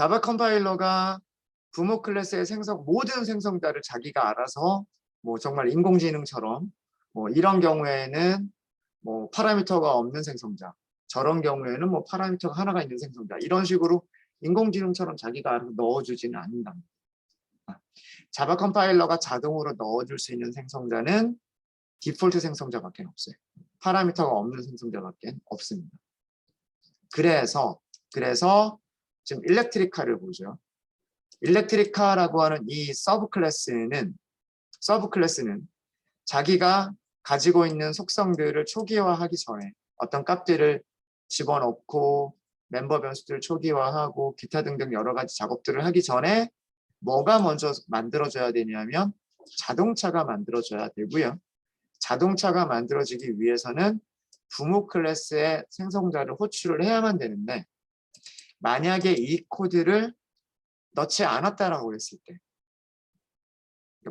자바 컴파일러가 부모 클래스의 모든 생성자를 자기가 알아서 뭐 정말 인공지능처럼 뭐 이런 경우에는 뭐 파라미터가 없는 생성자, 저런 경우에는 뭐 파라미터가 하나가 있는 생성자, 이런 식으로 인공지능처럼 자기가 알아서 넣어주지는 않는다. 자바 컴파일러가 자동으로 넣어줄 수 있는 생성자는 디폴트 생성자밖에 없어요. 파라미터가 없는 생성자밖에 없습니다. 그래서 지금 일렉트리카를 보죠. 일렉트리카라고 하는 이 서브 클래스는 자기가 가지고 있는 속성들을 초기화하기 전에 어떤 값들을 집어넣고 멤버 변수들을 초기화하고 기타 등등 여러 가지 작업들을 하기 전에 뭐가 먼저 만들어져야 되냐면 자동차가 만들어져야 되고요. 자동차가 만들어지기 위해서는 부모 클래스의 생성자를 호출을 해야만 되는데, 만약에 이 코드를 넣지 않았다라고 했을 때,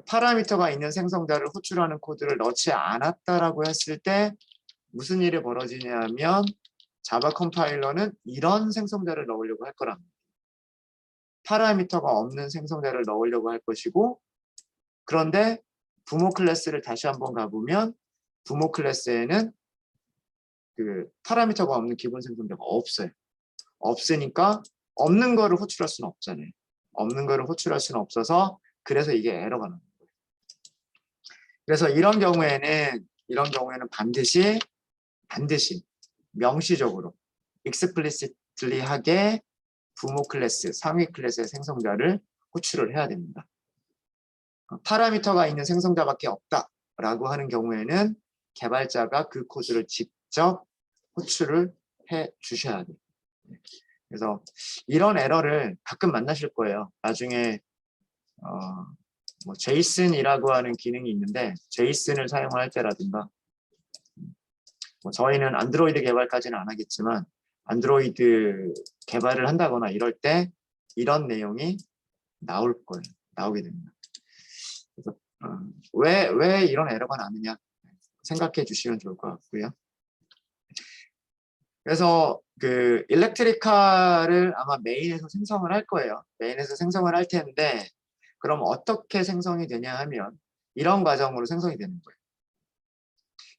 파라미터가 있는 생성자를 호출하는 코드를 넣지 않았다라고 했을 때 무슨 일이 벌어지냐면 자바 컴파일러는 이런 생성자를 넣으려고 할 거랍니다. 파라미터가 없는 생성자를 넣으려고 할 것이고, 그런데 부모 클래스를 다시 한번 가보면 부모 클래스에는 그 파라미터가 없는 기본 생성자가 없어요. 없으니까 없는 거를 호출할 수는 없잖아요. 없는 거를 호출할 수는 없어서 그래서 이게 에러가 나는 거예요. 그래서 이런 경우에는 반드시 명시적으로 explicitly하게 부모 클래스, 상위 클래스의 생성자를 호출을 해야 됩니다. 파라미터가 있는 생성자밖에 없다라고 하는 경우에는 개발자가 그 코드를 직접 호출을 해 주셔야 돼요. 그래서 이런 에러를 가끔 만나실 거예요. 나중에 뭐 제이슨이라고 하는 기능이 있는데 제이슨을 사용할 때라든가, 뭐 저희는 안드로이드 개발까지는 안 하겠지만 안드로이드 개발을 한다거나 이럴 때 이런 내용이 나오게 됩니다. 그래서 왜 이런 에러가 나느냐 생각해 주시면 좋을 것 같고요. 그래서 그 일렉트리카를 아마 메인에서 생성을 할 거예요. 메인에서 생성을 할 텐데, 그럼 어떻게 생성이 되냐 하면 이런 과정으로 생성이 되는 거예요.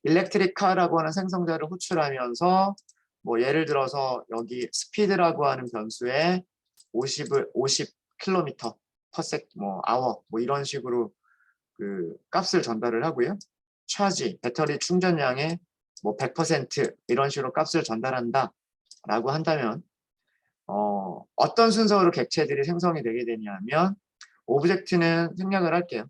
일렉트리카라고 하는 생성자를 호출하면서 뭐 예를 들어서 여기 스피드라고 하는 변수에 50km per sec, 뭐 hour 뭐 이런 식으로 그 값을 전달을 하고요. 차지, 배터리 충전량의 뭐 100% 이런 식으로 값을 전달한다 라고 한다면 어떤 순서로 객체들이 생성이 되게 되냐면, 오브젝트는 생략을 할게요.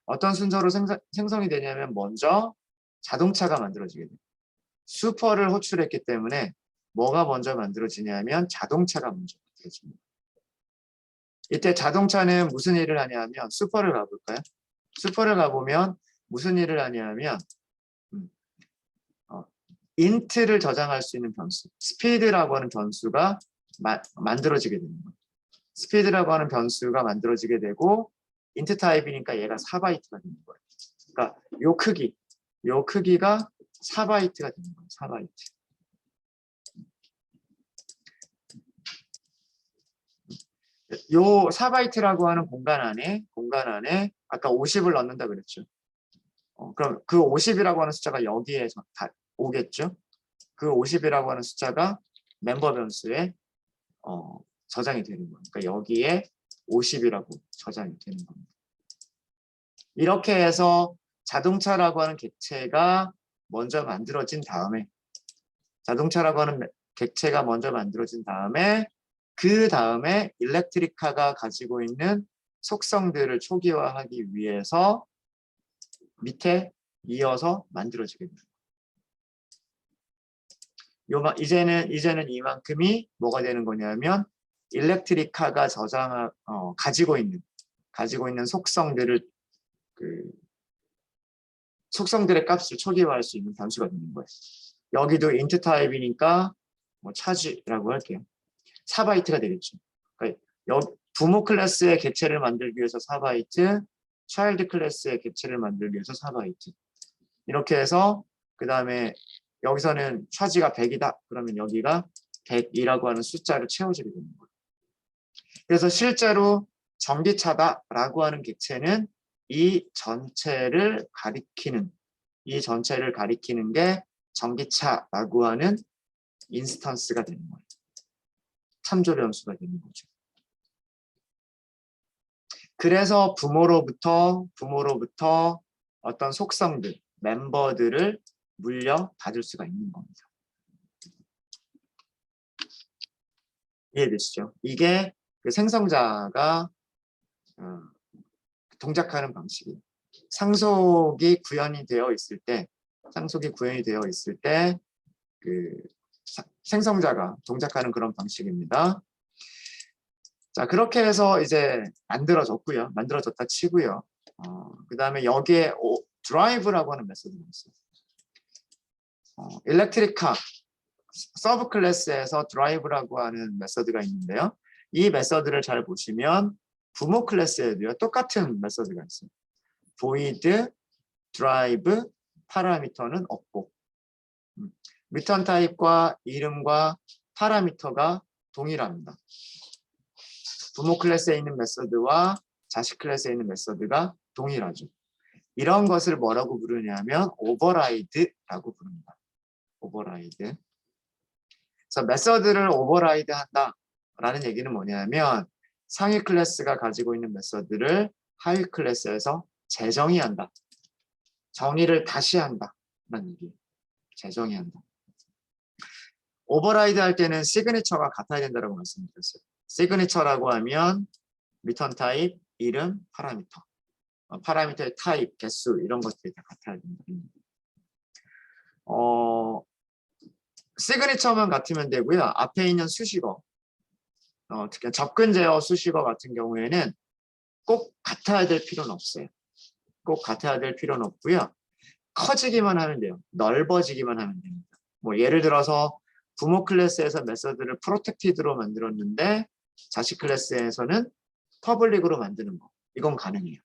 어떤 순서로 생성이 되냐면 먼저 자동차가 만들어지게 돼요. 슈퍼를 호출했기 때문에 뭐가 먼저 만들어지냐면 자동차가 먼저 만들어집니다. 이때 자동차는 무슨 일을 하냐면, 슈퍼를 가볼까요? 슈퍼를 가보면 무슨 일을 하냐면 인트를 저장할 수 있는 변수, 스피드라고 하는 변수가 만들어지게 됩니다. 스피드라고 하는 변수가 만들어지게 되고, 인트 타입이니까 얘가 4바이트가 되는 거예요. 그러니까 요 크기가 4바이트가 되는 거예요. 4바이트. 요 4바이트라고 하는 공간 안에 아까 50을 넣는다 그랬죠. 그럼 그 50이라고 하는 숫자가 여기에 오겠죠. 그 50이라고 하는 숫자가 멤버 변수에 저장이 되는 거예요. 그러니까 여기에 50이라고 저장이 되는 겁니다. 이렇게 해서 자동차라고 하는 객체가 먼저 만들어진 다음에 그 다음에 일렉트리카가 가지고 있는 속성들을 초기화하기 위해서 밑에 이어서 만들어지게 됩니다. 이제는 이만큼이 뭐가 되는 거냐면 일렉트리카가 가지고 있는 속성들의 값을 초기화할 수 있는 변수가 되는 거예요. 여기도 int 타입이니까 뭐 차지라고 할게요. 4바이트가 되겠죠. 그러니까 부모 클래스의 객체를 만들기 위해서 4바이트, 차일드 클래스의 객체를 만들기 위해서 4바이트. 이렇게 해서 그 다음에 여기서는 차지가 100이다. 그러면 여기가 102라고 하는 숫자를 채워주게 되는 거예요. 그래서 실제로 전기차다라고 하는 객체는 이 전체를 가리키는 게 전기차라고 하는 인스턴스가 되는 거예요. 참조 변수가 되는 거죠. 그래서 부모로부터 어떤 속성들, 멤버들을 물려받을 수가 있는 겁니다. 이해되시죠? 이게 그 생성자가 동작하는 방식이에요. 상속이 구현이 되어 있을 때 그 생성자가 동작하는 그런 방식입니다. 자, 그렇게 해서 이제 만들어졌다 치고요. 그 다음에 여기에 드라이브라고 하는 메소드가 있어요. 일렉트리카 서브 클래스에서 드라이브라고 하는 메소드가 있는데요. 이 메소드를 잘 보시면 부모 클래스에도요, 똑같은 메소드가 있어요. void, drive, 파라미터는 없고, 리턴 타입과 이름과 파라미터가 동일합니다. 부모 클래스에 있는 메소드와 자식 클래스에 있는 메소드가 동일하죠. 이런 것을 뭐라고 부르냐면 오버라이드라고 부릅니다. 오버라이드. 그래서 메소드를 오버라이드 한다라는 얘기는 뭐냐면 상위 클래스가 가지고 있는 메소드를 하위 클래스에서 재정의 한다. 정의를 다시 한다라는 얘기예요. 재정의 한다. 오버라이드 할 때는 시그니처가 같아야 된다고 말씀드렸어요. 시그니처라고 하면 리턴 타입, 이름, 파라미터. 파라미터의 타입, 개수 이런 것들이 다 같아야 된다. 시그니처만 같으면 되고요. 앞에 있는 수식어, 특히 접근 제어 수식어 같은 경우에는 꼭 같아야 될 필요는 없어요. 꼭 같아야 될 필요는 없고요. 커지기만 하면 돼요. 넓어지기만 하면 됩니다. 뭐 예를 들어서 부모 클래스에서 메서드를 프로텍티드로 만들었는데 자식 클래스에서는 퍼블릭으로 만드는 거. 이건 가능해요.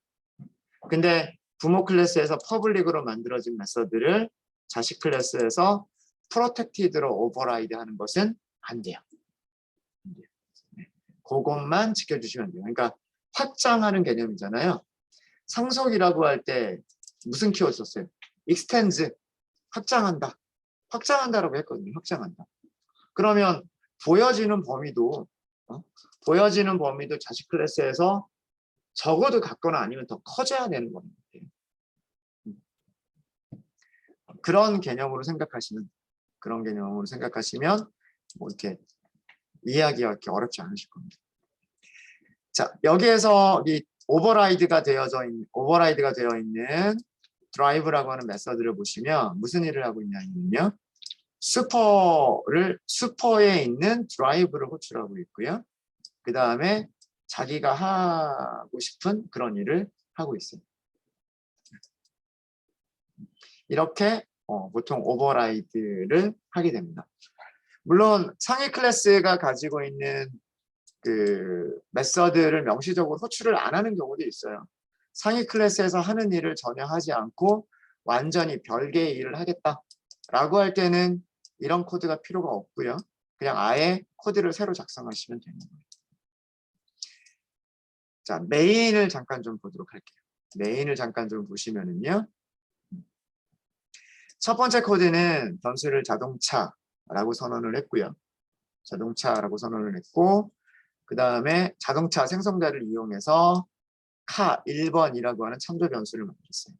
근데 부모 클래스에서 퍼블릭으로 만들어진 메서드를 자식 클래스에서 프로텍티드로 오버라이드 하는 것은 안 돼요. 네. 그것만 지켜주시면 돼요. 그러니까 확장하는 개념이잖아요. 상속이라고 할 때 무슨 키워드 썼어요? extends, 확장한다. 확장한다라고 했거든요. 확장한다. 그러면 보여지는 범위도 자식 클래스에서 적어도 같거나 아니면 더 커져야 되는 겁니다. 그런 개념으로 생각하시면 뭐 이렇게 이해하기가 이렇게 어렵지 않으실 겁니다. 자, 여기에서 이 오버라이드가 되어 있는 드라이브라고 하는 메서드를 보시면 무슨 일을 하고 있냐면요. 슈퍼에 있는 드라이브를 호출하고 있고요. 그 다음에 자기가 하고 싶은 그런 일을 하고 있어요. 이렇게 보통 오버라이드를 하게 됩니다. 물론 상위 클래스가 가지고 있는 그 메서드를 명시적으로 호출을 안 하는 경우도 있어요. 상위 클래스에서 하는 일을 전혀 하지 않고 완전히 별개의 일을 하겠다라고 할 때는 이런 코드가 필요가 없고요. 그냥 아예 코드를 새로 작성하시면 되는 거예요. 자, 메인을 잠깐 좀 보도록 할게요. 메인을 잠깐 좀 보시면은요. 첫 번째 코드는 변수를 자동차라고 선언을 했고요. 자동차라고 선언을 했고, 그 다음에 자동차 생성자를 이용해서 카 1번이라고 하는 참조 변수를 만들었어요.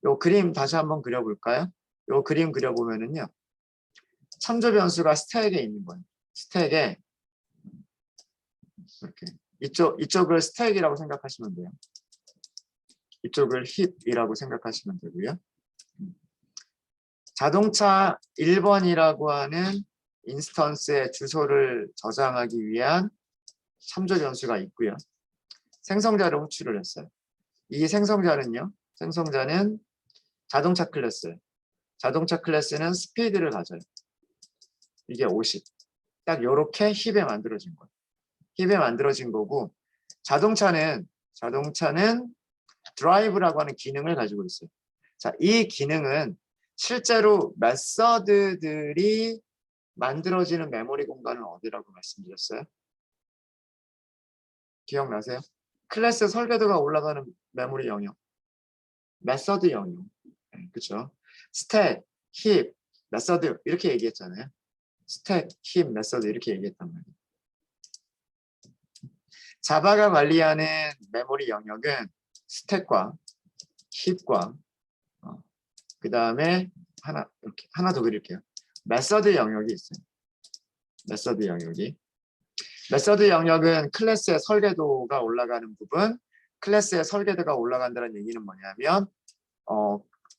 요 그림 다시 한번 그려볼까요? 요 그림 그려보면은요. 참조 변수가 스택에 있는 거예요. 스택에 이렇게 이쪽을 스택이라고 생각하시면 돼요. 이쪽을 힙이라고 생각하시면 되고요. 자동차 1번이라고 하는 인스턴스의 주소를 저장하기 위한 참조 변수가 있고요. 생성자를 호출을 했어요. 이 생성자는 자동차 클래스. 자동차 클래스는 스피드를 가져요. 이게 50. 딱 이렇게 힙에 만들어진 거예요. 힙에 만들어진 거고 자동차는 드라이브라고 하는 기능을 가지고 있어요. 자, 이 기능은 실제로 메서드들이 만들어지는 메모리 공간은 어디라고 말씀드렸어요? 기억나세요? 클래스 설계도가 올라가는 메모리 영역, 메서드 영역, 그렇죠? 스택, 힙, 메서드 이렇게 얘기했잖아요. 스택, 힙, 메서드 이렇게 얘기했단 말이에요. 자바가 관리하는 메모리 영역은 스택과 힙과 그 다음에 이렇게 하나 더 그릴게요. 메서드 영역이 있어요. 메서드 영역이. 메서드 영역은 클래스의 설계도가 올라가는 부분. 클래스의 설계도가 올라간다는 얘기는 뭐냐면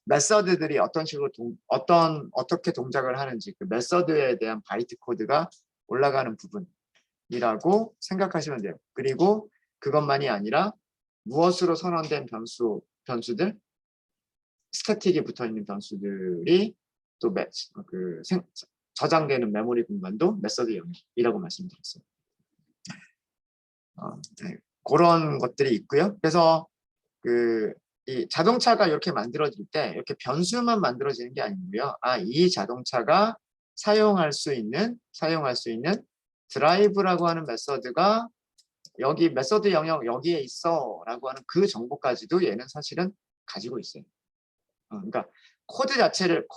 메서드들이 어떤 식으로 어떻게 동작을 하는지 그 메서드에 대한 바이트 코드가 올라가는 부분이라고 생각하시면 돼요. 그리고 그것만이 아니라 무엇으로 선언된 변수들, 스태틱이 붙어있는 변수들이 또 저장되는 메모리 공간도 메서드 영역이라고 말씀드렸어요. 네. 그런 것들이 있고요. 그래서 이 자동차가 이렇게 만들어질 때 이렇게 변수만 만들어지는 게 아니고요. 이 자동차가 사용할 수 있는 드라이브라고 하는 메서드가 여기 메서드 영역 여기에 있어라고 하는 그 정보까지도 얘는 사실은 가지고 있어요. 그러니까 코드 자체를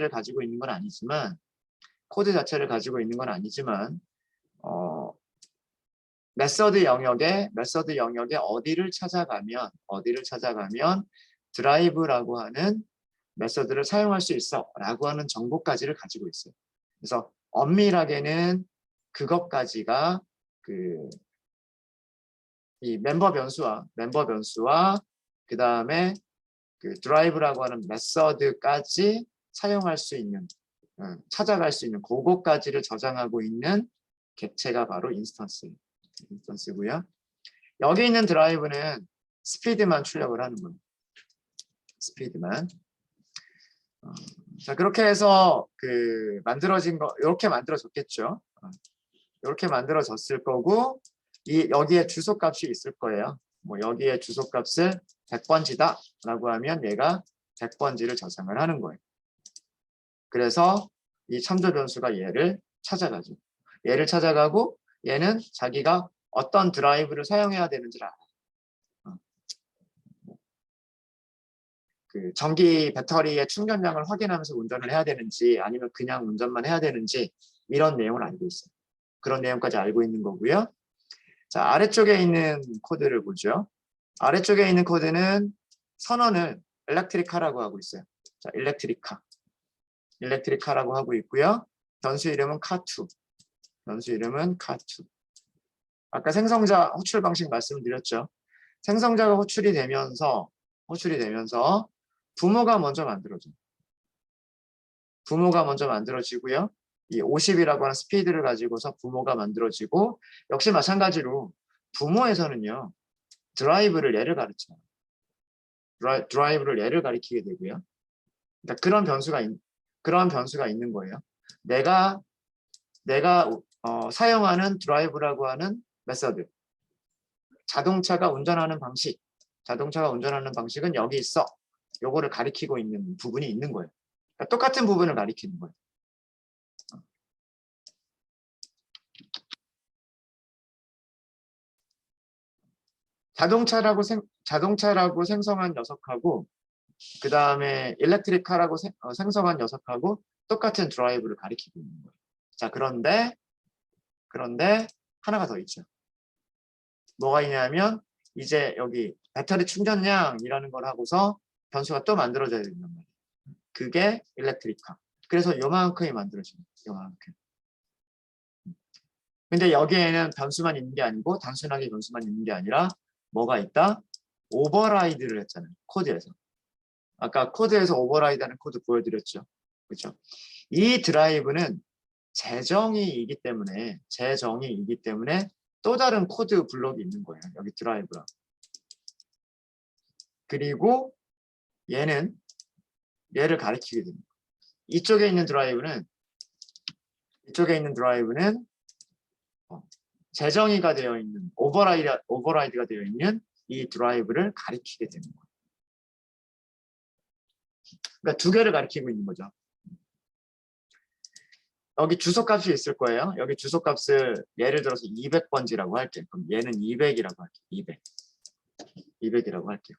가지고 있는 건 아니지만 메서드 영역에 어디를 찾아가면 드라이브라고 하는 메서드를 사용할 수 있어라고 하는 정보까지를 가지고 있어요. 그래서 엄밀하게는 그것까지가 이 멤버 변수와 그 다음에 그 드라이브라고 하는 메서드까지 사용할 수 있는 찾아갈 수 있는 그거까지를 저장하고 있는 객체가 바로 인스턴스고요. 여기 있는 드라이브는 스피드만 출력을 하는 거예요. 스피드만. 자, 그렇게 해서 만들어진 거 이렇게 만들어졌겠죠. 이렇게 만들어졌을 거고 여기에 주소값이 있을 거예요. 뭐 여기에 주소값을 100번지다라고 하면 얘가 100번지를 저장을 하는 거예요. 그래서 이 참조 변수가 얘를 찾아가죠. 얘를 찾아가고 얘는 자기가 어떤 드라이브를 사용해야 되는지를 알아요. 전기 배터리의 충전량을 확인하면서 운전을 해야 되는지 아니면 그냥 운전만 해야 되는지 이런 내용을 알고 있어요. 그런 내용까지 알고 있는 거고요. 자, 아래쪽에 있는 코드를 보죠. 아래쪽에 있는 코드는 선언을 일렉트리카라고 하고 있어요. 자, 일렉트리카라고 하고 있고요. 변수 이름은 카2. 아까 생성자 호출 방식 말씀드렸죠. 생성자가 호출이 되면서 부모가 먼저 만들어지고요. 이 50이라고 하는 스피드를 가지고서 부모가 만들어지고 역시 마찬가지로 부모에서는요. 드라이브를 얘를 가르쳐요. 드라이브를 얘를 가리키게 되고요. 그러니까 그런 변수가 있는 거예요. 내가 사용하는 드라이브라고 하는 메서드. 자동차가 운전하는 방식은 여기 있어. 요거를 가리키고 있는 부분이 있는 거예요. 그러니까 똑같은 부분을 가리키는 거예요. 자동차라고 생성한 녀석하고 그 다음에 일렉트리카라고 생성한 녀석하고 똑같은 드라이브를 가리키고 있는 거예요. 자, 그런데 하나가 더 있죠. 뭐가 있냐면 이제 여기 배터리 충전량이라는 걸 하고서 변수가 또 만들어져야 된단 말이에요. 그게 일렉트리카. 그래서 요만큼이 만들어집니다. 요만큼. 근데 여기에는 변수만 있는 게 아니고 단순하게 변수만 있는 게 아니라 뭐가 있다? 오버라이드를 했잖아요. 코드에서. 아까 코드에서 오버라이드하는 코드 보여드렸죠. 그렇죠? 이 드라이브는 재정의이기 때문에 또 다른 코드 블록이 있는 거예요. 여기 드라이브랑. 그리고 얘를 가리키게 됩니다. 이쪽에 있는 드라이브는 재정의가 되어 있는 오버라이드가 되어 있는 이 드라이브를 가리키게 되는 거예요. 그러니까 두 개를 가리키고 있는 거죠. 여기 주소값이 있을 거예요. 여기 주소값을 예를 들어서 200번지라고 할게요. 그럼 얘는 200이라고 할게요. 200이라고 할게요.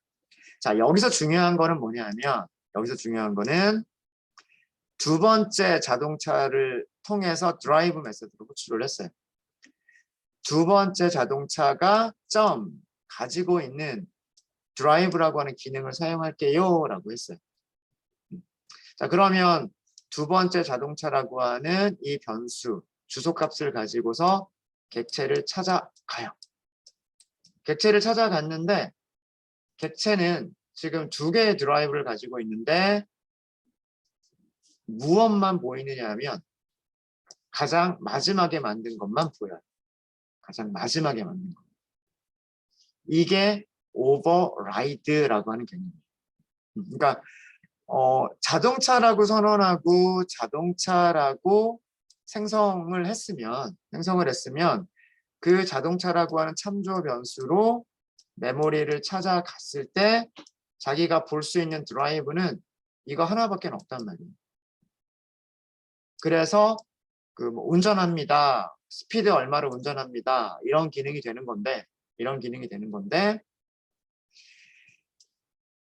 자, 여기서 중요한 거는 뭐냐면 여기서 중요한 거는 두 번째 자동차를 통해서 드라이브 메서드로 호출을 했어요. 두 번째 자동차가 가지고 있는 드라이브라고 하는 기능을 사용할게요 라고 했어요. 자, 그러면 두 번째 자동차라고 하는 이 변수 주소값을 가지고서 객체를 찾아가요. 객체를 찾아갔는데 객체는 지금 두 개의 드라이브를 가지고 있는데 무엇만 보이느냐 하면 가장 마지막에 만든 것만 보여요. 가장 마지막에 만든 것. 이게 오버라이드라고 하는 개념이에요. 그러니까 자동차라고 선언하고 자동차라고 생성을 했으면 그 자동차라고 하는 참조 변수로 메모리를 찾아갔을 때 자기가 볼 수 있는 드라이브는 이거 하나밖에 없단 말이에요. 그래서 뭐 운전합니다. 스피드 얼마를 운전합니다. 이런 기능이 되는 건데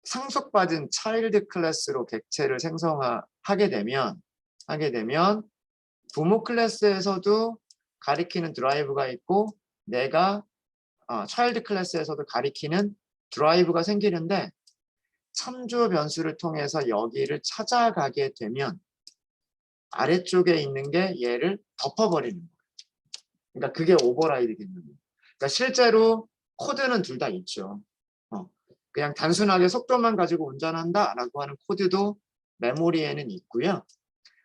상속받은 차일드 클래스로 객체를 생성하게 되면 부모 클래스에서도 가리키는 드라이브가 있고 내가 차일드 클래스에서도 가리키는 드라이브가 생기는데 참조 변수를 통해서 여기를 찾아가게 되면 아래쪽에 있는 게 얘를 덮어버리는 거예요. 그러니까 그게 오버라이드 개념이에요. 그러니까 실제로 코드는 둘 다 있죠. 그냥 단순하게 속도만 가지고 운전한다라고 하는 코드도 메모리에는 있고요.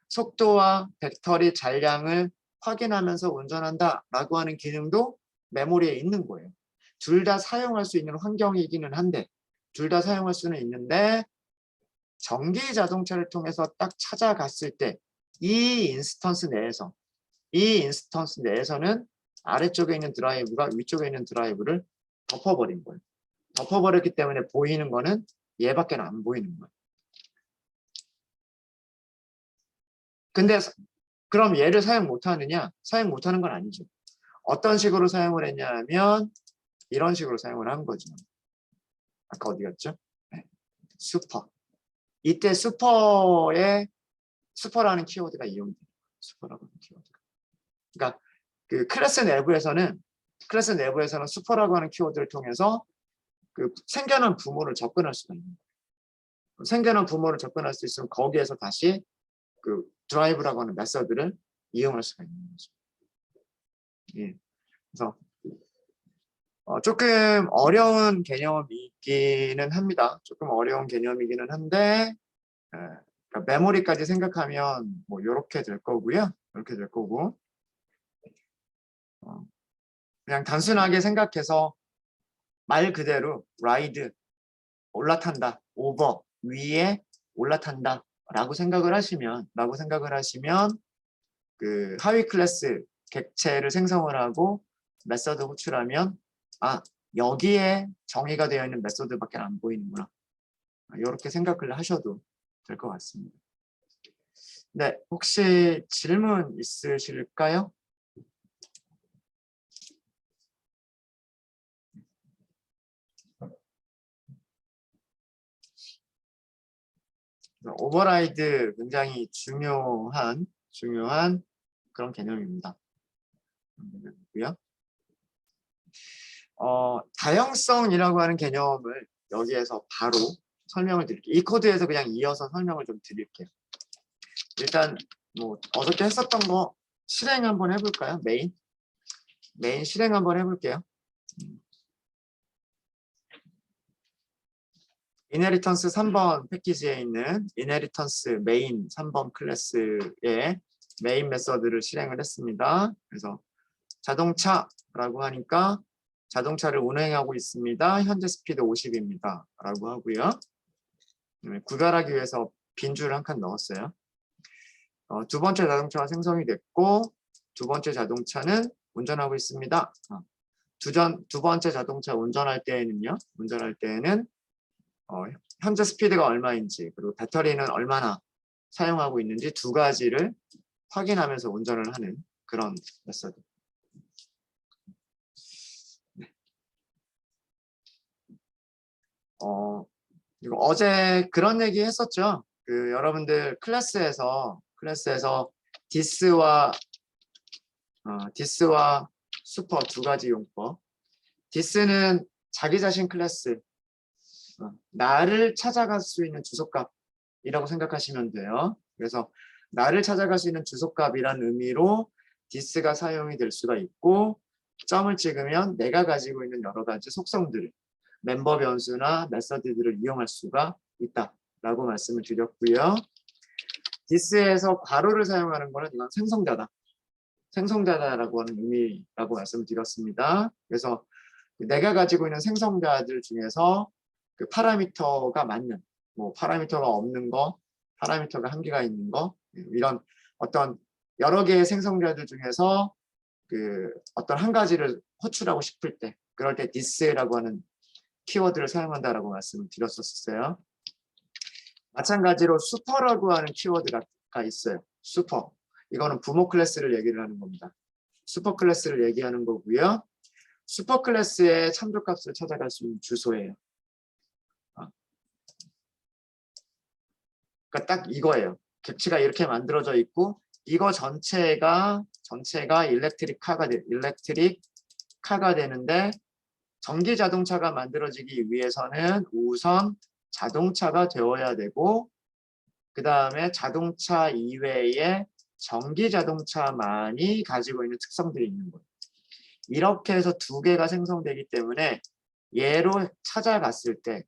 속도와 배터리 잔량을 확인하면서 운전한다라고 하는 기능도 메모리에 있는 거예요. 둘 다 사용할 수 있는 환경이기는 한데 둘 다 사용할 수는 있는데 전기 자동차를 통해서 딱 찾아갔을 때 이 인스턴스 내에서는 아래쪽에 있는 드라이브가 위쪽에 있는 드라이브를 덮어버린 거예요. 덮어버렸기 때문에 보이는 거는 얘밖에 안 보이는 거예요. 근데 그럼 얘를 사용 못하느냐? 사용 못하는 건 아니죠. 어떤 식으로 사용을 했냐 하면 이런 식으로 사용을 한 거죠. 아까 어디 갔죠? 네. 슈퍼. 이때 슈퍼라는 키워드가 이용돼요. 슈퍼라고 하는 키워드가. 그러니까 그 클래스 내부에서는 슈퍼라고 하는 키워드를 통해서 그 생겨난 부모를 접근할 수가 있는 거예요. 생겨난 부모를 접근할 수 있으면 거기에서 다시 그 드라이브라고 하는 메서드를 이용할 수가 있는 거죠. 예. 그래서 조금 어려운 개념이기는 합니다. 조금 어려운 개념이기는 한데 그러니까 메모리까지 생각하면 뭐 이렇게 될 거고요. 이렇게 될 거고 그냥 단순하게 생각해서 말 그대로 라이드 올라탄다, 오버 위에 올라탄다 라고 생각을 하시면 그 하위 클래스 객체를 생성을 하고 메서드 호출하면 여기에 정의가 되어 있는 메서드밖에 안 보이는구나. 이렇게 생각을 하셔도 될 것 같습니다. 네, 혹시 질문 있으실까요? 오버라이드 굉장히 중요한 그런 개념입니다. 다형성이라고 하는 개념을 여기에서 바로 설명을 드릴게요. 이 코드에서 그냥 이어서 설명을 좀 드릴게요. 일단 뭐 어저께 했었던 거 실행 한번 해볼까요? 메인 실행 한번 해볼게요. 이네리턴스 3번 패키지에 있는 이네리턴스 메인 3번 클래스의 메인 메서드를 실행을 했습니다. 그래서 자동차라고 하니까 자동차를 운행하고 있습니다. 현재 스피드 50입니다. 라고 하고요. 구별하기 위해서 빈 줄을 한 칸 넣었어요. 두 번째 자동차가 생성이 됐고 두 번째 자동차는 운전하고 있습니다. 두 번째 자동차 운전할 때에는 현재 스피드가 얼마인지 그리고 배터리는 얼마나 사용하고 있는지 두 가지를 확인하면서 운전을 하는 그런 메서드. 이거 어제 그런 얘기 했었죠. 그 여러분들 클래스에서 디스와 슈퍼 두 가지 용법. 디스는 자기 자신 클래스, 나를 찾아갈 수 있는 주소값이라고 생각하시면 돼요. 그래서 나를 찾아갈 수 있는 주소값이란 의미로 디스가 사용이 될 수가 있고, 점을 찍으면 내가 가지고 있는 여러 가지 속성들을, 멤버 변수나 메서드들을 이용할 수가 있다라고 말씀을 드렸고요. 디스에서 괄호를 사용하는 것은 이건 생성자다라고 하는 의미라고 말씀을 드렸습니다. 그래서 내가 가지고 있는 생성자들 중에서 그 파라미터가 맞는, 뭐 파라미터가 없는 거, 파라미터가 한계가 있는 거, 이런 어떤 여러 개의 생성자들 중에서 그 어떤 한 가지를 호출하고 싶을 때, 그럴 때 this라고 하는 키워드를 사용한다라고 말씀을 드렸었어요. 마찬가지로 슈퍼라고 하는 키워드가 있어요. 슈퍼. 이거는 부모 클래스를 얘기를 하는 겁니다. 슈퍼 클래스를 얘기하는 거고요. 슈퍼 클래스의 참조값을 찾아갈 수 있는 주소예요. 그러니까 딱 이거예요. 객체가 이렇게 만들어져 있고, 이거 전체가 일렉트릭 카가 되는데, 전기 자동차가 만들어지기 위해서는 우선 자동차가 되어야 되고, 그 다음에 자동차 이외에 전기 자동차만이 가지고 있는 특성들이 있는 거예요. 이렇게 해서 두 개가 생성되기 때문에 얘로 찾아갔을 때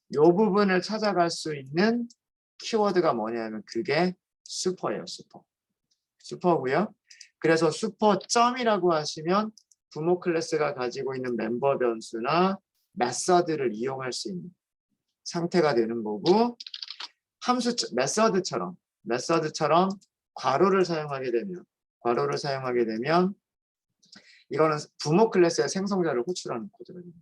이 부분을 찾아갈 수 있는 키워드가 뭐냐면 그게 슈퍼예요. 슈퍼고요. 그래서 슈퍼점이라고 하시면 부모 클래스가 가지고 있는 멤버 변수나 메서드를 이용할 수 있는 상태가 되는 거고, 메서드처럼 괄호를 사용하게 되면 이거는 부모 클래스의 생성자를 호출하는 코드가 됩니다.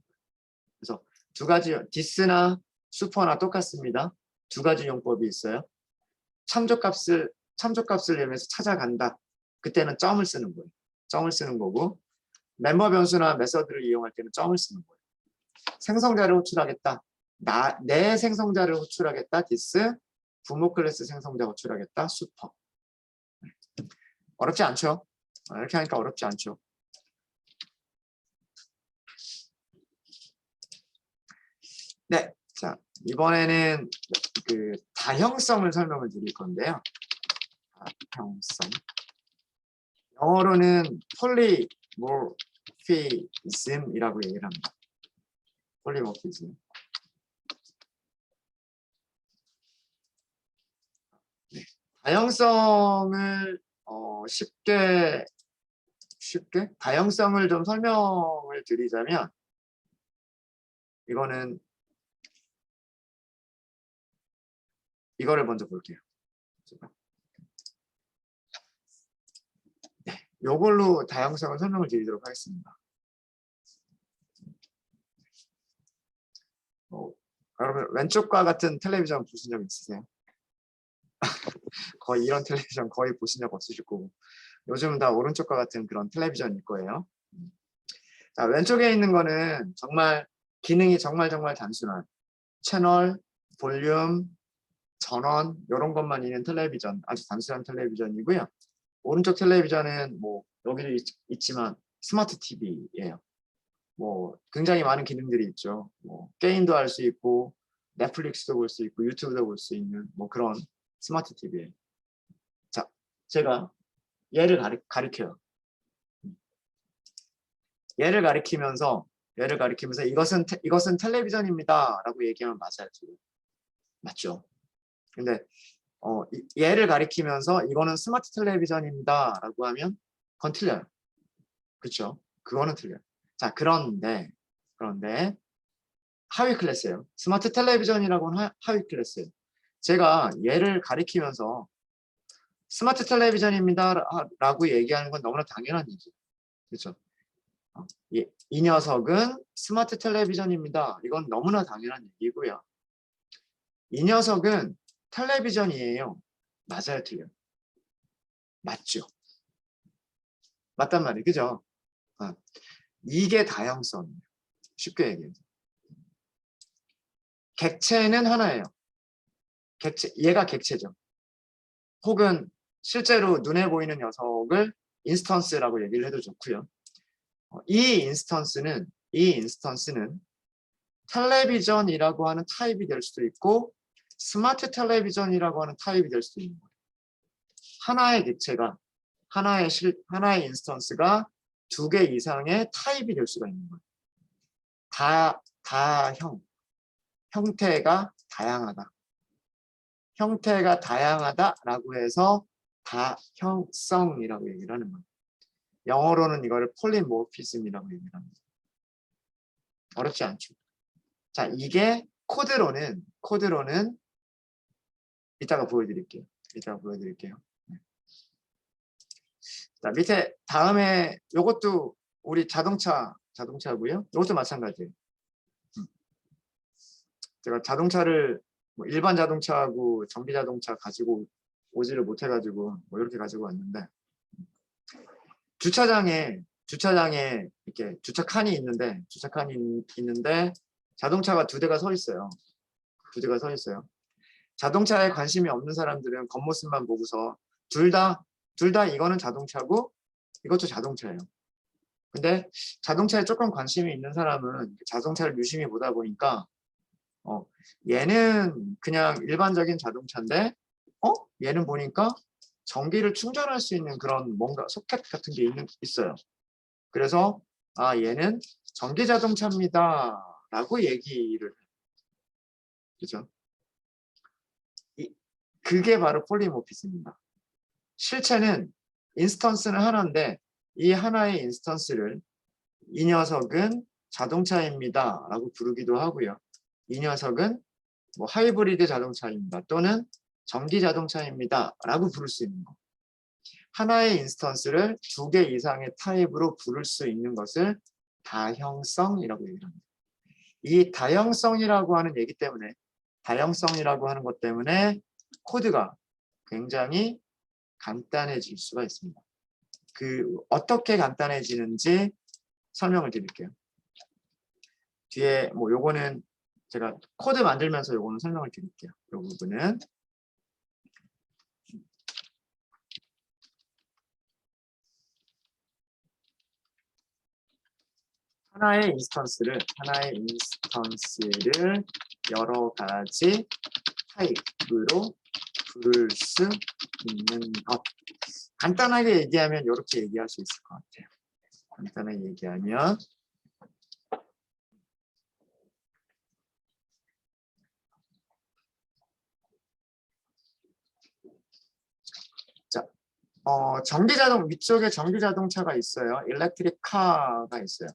그래서 두 가지, 디스나 슈퍼나 똑같습니다. 두 가지 용법이 있어요. 참조값을 이용해서 찾아간다. 그때는 점을 쓰는 거예요. 점을 쓰는 거고, 멤버 변수나 메서드를 이용할 때는 점을 쓰는 거예요. 생성자를 호출하겠다. 내 생성자를 호출하겠다. 디스, 부모 클래스 생성자 호출하겠다. 슈퍼. 어렵지 않죠? 이렇게 하니까 어렵지 않죠? 네, 자 이번에는 그 다형성을 설명을 드릴 건데요. 다형성. 영어로는 폴리모피즘이라고 얘기를 합니다. 폴리모피즘. 네. 다형성을 쉽게 다형성을 좀 설명을 드리자면, 이거를 먼저 볼게요. 네, 이걸로 다형성을 설명을 드리도록 하겠습니다. 여러분 왼쪽과 같은 텔레비전 보신 적 있으세요? 거의 이런 텔레비전 거의 보신 적 없으실 거고, 요즘은 다 오른쪽과 같은 그런 텔레비전일 거예요. 자, 왼쪽에 있는 거는 정말 기능이 정말 단순한 채널, 볼륨, 전원 이런 것만 있는 텔레비전, 아주 단순한 텔레비전이고요. 오른쪽 텔레비전은 뭐 여기도 있지만 스마트 TV예요. 뭐 굉장히 많은 기능들이 있죠. 뭐 게임도 할 수 있고, 넷플릭스도 볼 수 있고, 유튜브도 볼 수 있는 뭐 그런 스마트 TV예요. 자, 제가 얘를 가리켜요. 얘를 가리키면서 이것은 텔레비전입니다라고 얘기하면 맞아요. 맞죠? 근데 얘를 가리키면서 이거는 스마트 텔레비전입니다라고 하면 그건 틀려요. 그렇죠? 그거는 틀려요. 자, 그런데 하위 클래스예요. 스마트 텔레비전이라고는 하위 클래스예요. 제가 얘를 가리키면서 스마트 텔레비전입니다라고 얘기하는 건 너무나 당연한 얘기예요. 그렇죠? 이 녀석은 스마트 텔레비전입니다. 이건 너무나 당연한 얘기고요. 이 녀석은 텔레비전이에요. 맞아요, 틀려요? 맞죠. 맞단 말이에요. 그죠? 이게 다형성이에요. 쉽게 얘기해서. 객체는 하나예요. 얘가 객체죠. 혹은 실제로 눈에 보이는 녀석을 인스턴스라고 얘기를 해도 좋고요. 이 인스턴스는 텔레비전이라고 하는 타입이 될 수도 있고 스마트 텔레비전이라고 하는 타입이 될 수도 있는 거예요. 하나의 객체가 하나의 인스턴스가 2개 이상의 타입이 될 수가 있는 거예요. 형태가 다양하다. 형태가 다양하다라고 해서 다형성이라고 얘기를 하는 거예요. 영어로는 이거를 폴리모피즘이라고 얘기를 합니다. 어렵지 않죠. 자, 이게 코드로는 이따가 보여드릴게요. 네. 자, 밑에 다음에 요것도 우리 자동차고요. 이것도 마찬가지예요. 제가 자동차를 뭐 일반 자동차하고 전기 자동차 가지고 오지를 못해가지고 뭐 이렇게 가지고 왔는데 주차장에 이렇게 주차칸이 있는데 자동차가 2대가 서 있어요. 2대가 서 있어요. 자동차에 관심이 없는 사람들은 겉모습만 보고서 둘 다 이거는 자동차고 이것도 자동차예요. 근데 자동차에 조금 관심이 있는 사람은 자동차를 유심히 보다 보니까 얘는 그냥 일반적인 자동차인데 얘는 보니까 전기를 충전할 수 있는 그런 뭔가 소켓 같은 게 있어요. 그래서 얘는 전기 자동차입니다 라고 얘기를 해요. 그죠? 그게 바로 폴리모피즘입니다. 실체는 인스턴스는 하나인데 이 하나의 인스턴스를 이 녀석은 자동차입니다 라고 부르기도 하고요. 이 녀석은 뭐 하이브리드 자동차입니다 또는 전기 자동차입니다 라고 부를 수 있는 거. 하나의 인스턴스를 2개 이상의 타입으로 부를 수 있는 것을 다형성이라고 얘기를 합니다. 이 다형성이라고 하는 것 때문에 코드가 굉장히 간단해질 수가 있습니다. 어떻게 간단해지는지 설명을 드릴게요. 뒤에 뭐 요거는 제가 코드 만들면서 요거는 설명을 드릴게요. 요 부분은 하나의 인스턴스를 여러 가지 타입으로 부를 수 있는 것. 간단하게 얘기하면 이렇게 얘기할 수 있을 것 같아요. 간단하게 얘기하면 자, 위쪽에 전기 자동차가 있어요. 일렉트릭 카가 있어요.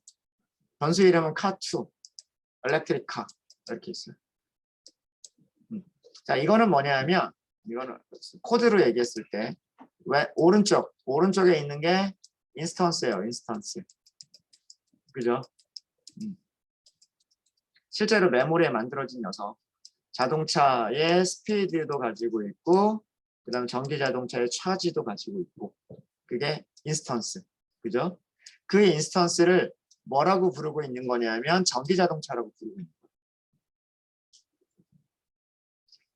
변수 이름은 카2, 일렉트릭 카 이렇게 있어요. 자, 이거는 뭐냐면 이거는 코드로 얘기했을 때 오른쪽에 있는 게 인스턴스예요. 인스턴스. 그죠? 실제로 메모리에 만들어진 녀석. 자동차의 스피드도 가지고 있고 그 다음에 전기 자동차의 차지도 가지고 있고 그게 인스턴스. 그죠? 그 인스턴스를 뭐라고 부르고 있는 거냐면 전기 자동차라고 부르고 있는 거예요.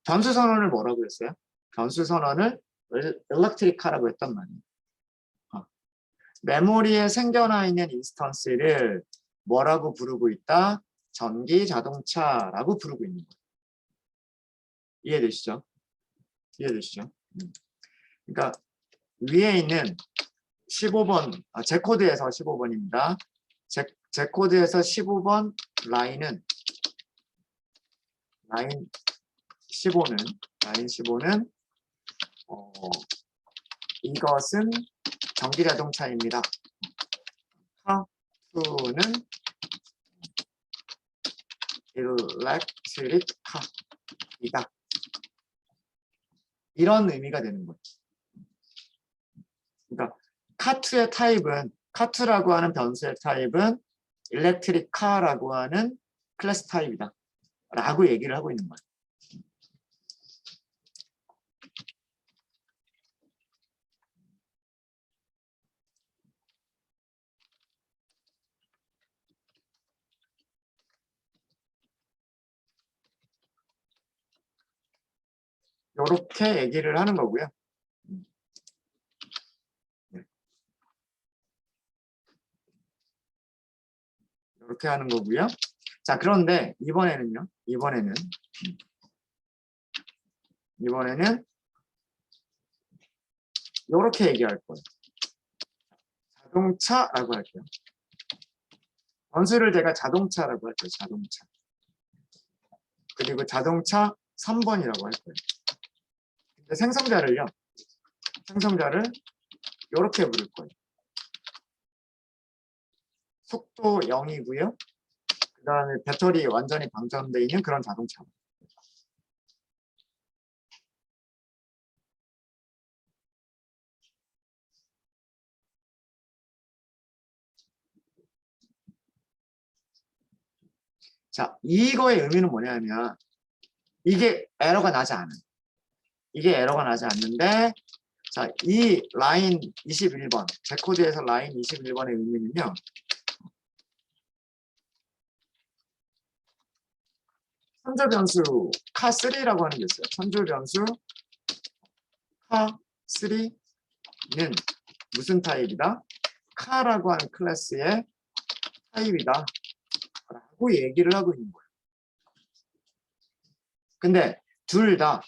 변수 선언을 뭐라고 했어요? 변수 선언을 일렉트리카라고 했단 말이에요. 메모리에 생겨나 있는 인스턴스를 뭐라고 부르고 있다? 전기 자동차라고 부르고 있는 거예요. 이해되시죠? 그러니까 위에 있는 15번, 제 코드에서 15번입니다. 제 코드에서 15번 라인 15는 이것은 전기 자동차입니다. 카2는 일렉트릭 카이다. 이런 의미가 되는 거예요. 그러니까 카2의 타입은 카2라고 하는 변수의 타입은 일렉트릭 카라고 하는 클래스 타입이다. 라고 얘기를 하고 있는 거예요. 이렇게 얘기를 하는 거고요. 이렇게 하는 거고요. 자, 그런데 이번에는요. 이번에는 이렇게 얘기할 거예요. 자동차라고 할게요. 변수를 제가 자동차라고 할게요. 자동차. 그리고 자동차 3번이라고 할 거예요. 근데 생성자를 이렇게 부를 거예요. 속도 0이고요. 그 다음에 배터리 완전히 방전되어 있는 그런 자동차. 자, 이거의 의미는 뭐냐면 이게 에러가 나지 않아요. 이게 에러가 나지 않는데 자, 이 라인 21번, 제 코드에서 라인 21번의 의미는요. 천조 변수 카3라고 하는 게 있어요. 천조 변수 카3는 무슨 타입이다? 카라고 하는 클래스의 타입이다. 라고 얘기를 하고 있는 거예요. 근데 둘 다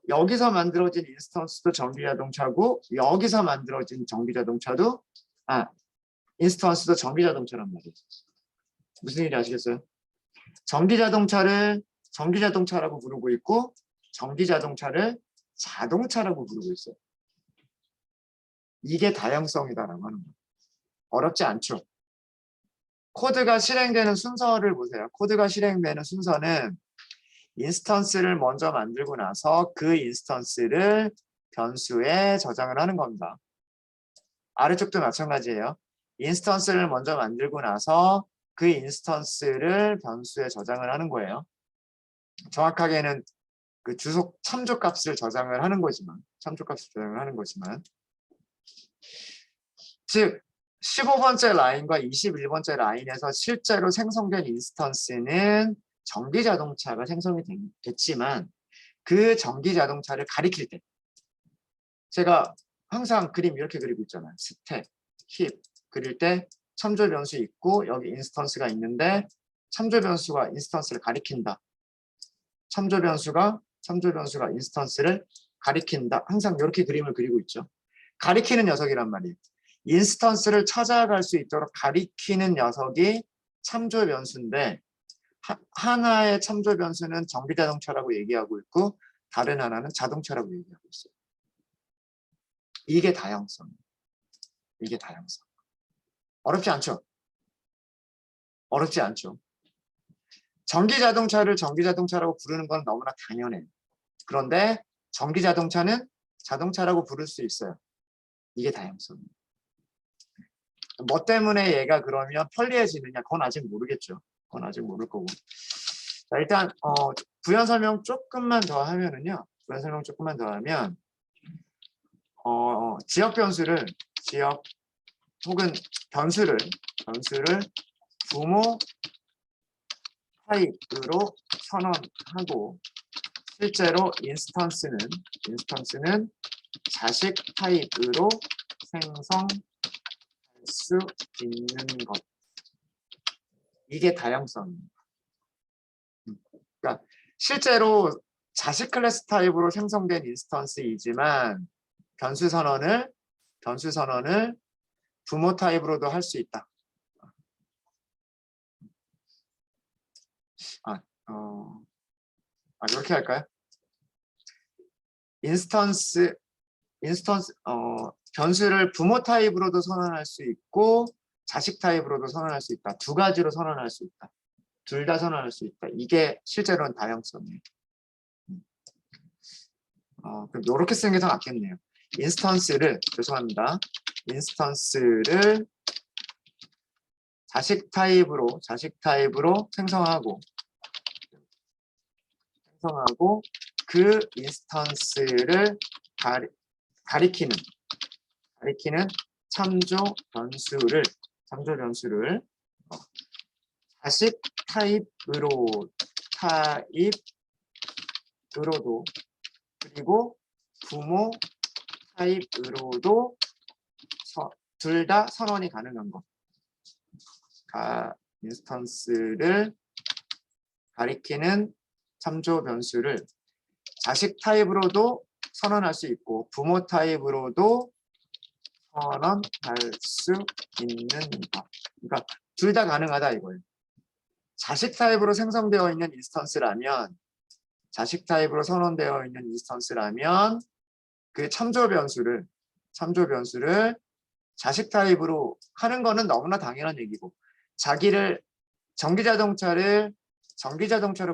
여기서 만들어진 인스턴스도 전기자동차고 여기서 만들어진 전기자동차도 인스턴스도 전기자동차란 말이에요. 무슨 일이 아시겠어요? 전기자동차를 전기자동차라고 부르고 있고 전기자동차를 자동차라고 부르고 있어요. 이게 다양성이다라고 하는 거예요. 어렵지 않죠? 코드가 실행되는 순서를 보세요. 코드가 실행되는 순서는 인스턴스를 먼저 만들고 나서 그 인스턴스를 변수에 저장을 하는 겁니다. 아래쪽도 마찬가지예요. 인스턴스를 먼저 만들고 나서 그 인스턴스를 변수에 저장을 하는 거예요. 정확하게는 그 주소 참조값을 저장을 하는 거지만 즉 15번째 라인과 21번째 라인에서 실제로 생성된 인스턴스는 전기자동차가 생성이 됐지만 그 전기자동차를 가리킬 때 제가 항상 그림 이렇게 그리고 있잖아요. 스텝, 힙 그릴 때 참조 변수 있고 여기 인스턴스가 있는데 참조 변수가 인스턴스를 가리킨다. 참조 변수가 인스턴스를 가리킨다. 항상 이렇게 그림을 그리고 있죠. 가리키는 녀석이란 말이에요. 인스턴스를 찾아갈 수 있도록 가리키는 녀석이 참조 변수인데 하나의 참조 변수는 전기자동차라고 얘기하고 있고 다른 하나는 자동차라고 얘기하고 있어요. 이게 다양성. 어렵지 않죠? 전기자동차를 전기자동차라고 부르는 건 너무나 당연해요. 그런데 전기자동차는 자동차라고 부를 수 있어요. 이게 다양성이에요. 뭐 때문에 얘가 그러면 편리해지느냐? 그건 아직 모르겠죠. 그건 아직 모를 거고. 자, 일단 부연 설명 조금만 더 하면은요. 지역 혹은 변수를 부모 타입으로 선언하고 실제로 인스턴스는 자식 타입으로 생성할 수 있는 것. 이게 다양성입니다. 그러니까 실제로 자식 클래스 타입으로 생성된 인스턴스이지만 변수 선언을 부모 타입으로도 할 수 있다. 이렇게 할까요? 변수를 부모 타입으로도 선언할 수 있고 자식 타입으로도 선언할 수 있다. 두 가지로 선언할 수 있다. 둘 다 선언할 수 있다. 이게 실제로는 다양성이에요. 그럼 이렇게 쓰는 게 더 낫겠네요. 인스턴스를 자식 타입으로 생성하고 그 인스턴스를 가리키는 참조 변수를 자식 타입으로 타입으로도 그리고 부모 타입으로도 둘 다 선언이 가능한 것. 인스턴스를 가리키는 참조 변수를 자식 타입으로도 선언할 수 있고 부모 타입으로도 선언할 수 있는 것. 그러니까 둘 다 가능하다 이거예요. 자식 타입으로 생성되어 있는 인스턴스라면 자식 타입으로 선언되어 있는 인스턴스라면 그 참조 변수를 자식 타입으로 하는 거는 너무나 당연한 얘기고 자기를 전기자동차를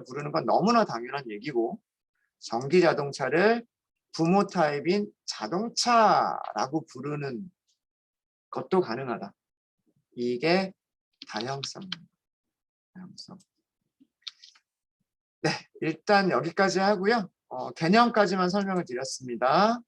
부르는 건 너무나 당연한 얘기고 전기자동차를 부모 타입인 자동차라고 부르는 것도 가능하다. 이게 다형성입니다. 다형성. 네, 일단 여기까지 하고요. 개념까지만 설명을 드렸습니다.